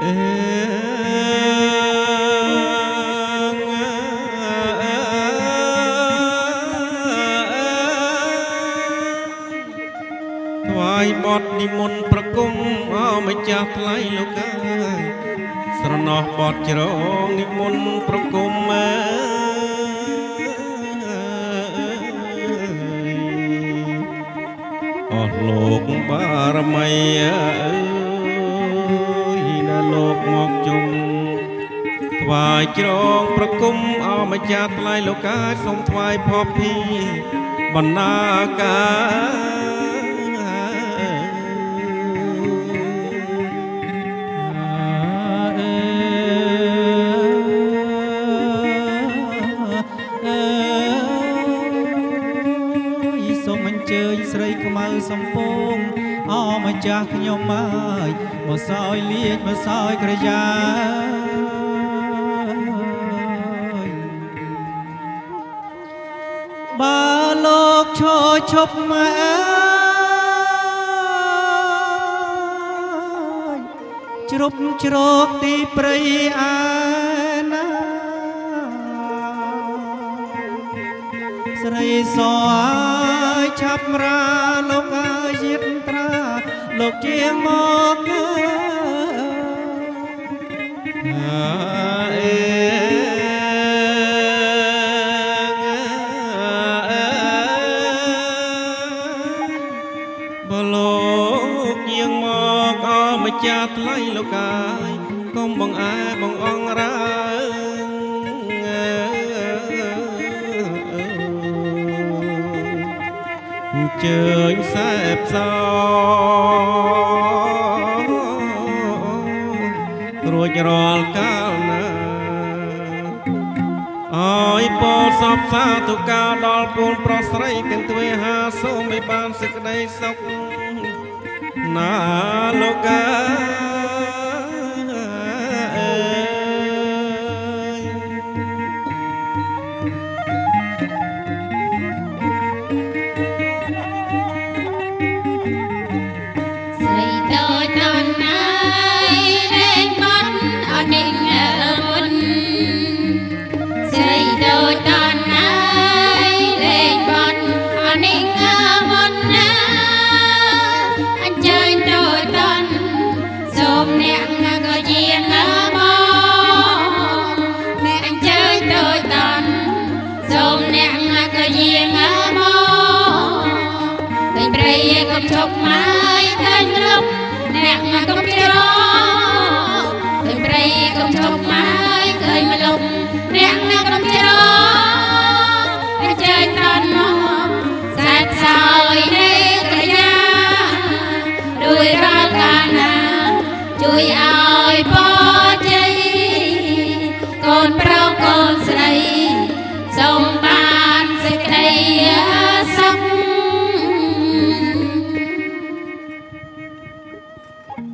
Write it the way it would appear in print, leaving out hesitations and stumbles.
អើថ្វាយបទនិមន្តប្រគំអម្ចាស់ថ្លៃលោកអើយស្រណោះបទជ្រងនិមន្តប្រគំអស់លោកបារមីអើយណាលោកមកជុំថ្វាយជ្រងប្រគំអម្ចាស់ថ្លៃលោកអើយសូមថ្វាយភពភីបណ្ណាការស្រីខ្មៅសំពងអម្ចាស់ខ្ញុំអើយមកសោយលៀចមកសោយក្រយ៉ាបើលោកឈរឈប់មកជ្រប់ជ្រកទីព្រៃអាណាស្រីសឆាប់រាលោកអើយយាតត្រាលោកជាមកបើលោកយាងមកអម្ចាស់ថ្លៃលោកអើយកុំបងអើបងអងរាជើញសែបសោរួចរាល់កាលណាអើយពោលសពសាទុកាដល់ពូនប្រុសស្រីទាំងទ្វេហាសូមឲ្យបានសេចក្តីសុខណាលោកអើជប់មកឃើញលុបអ្នកមកកុំច្រកឃើញព្រៃកុំជប់មកឃើញមកលុបអ្នកមកកុំច្រកអញ្ជើញតន់មកសាច់សោយនៃក្រយ៉ាដោយរាល់កាលណាជួយឲ្យ